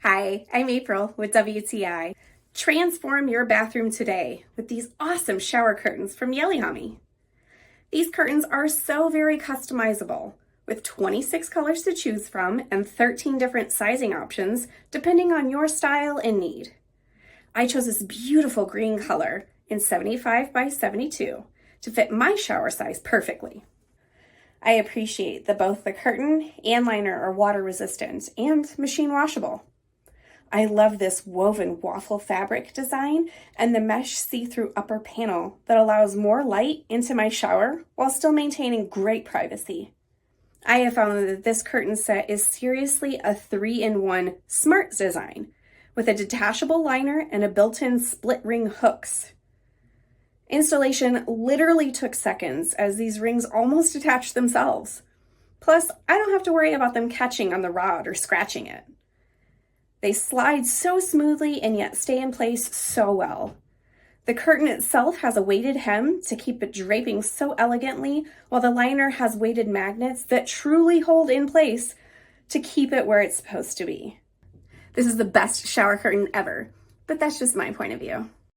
Hi, I'm April with WTI. Transform your bathroom today with these awesome shower curtains from YellyHommy. These curtains are so very customizable, with 26 colors to choose from and 13 different sizing options depending on your style and need. I chose this beautiful green color in 75 by 72 to fit my shower size perfectly. I appreciate that both the curtain and liner are water resistant and machine washable. I love this woven waffle fabric design and the mesh see-through upper panel that allows more light into my shower while still maintaining great privacy. I have found that this curtain set is seriously a 3-in-1 smart design with a detachable liner and a built-in split ring hooks. Installation literally took seconds as these rings almost detach themselves. Plus, I don't have to worry about them catching on the rod or scratching it. They slide so smoothly and yet stay in place so well. The curtain itself has a weighted hem to keep it draping so elegantly, while the liner has weighted magnets that truly hold in place to keep it where it's supposed to be. This is the best shower curtain ever, but that's just my point of view.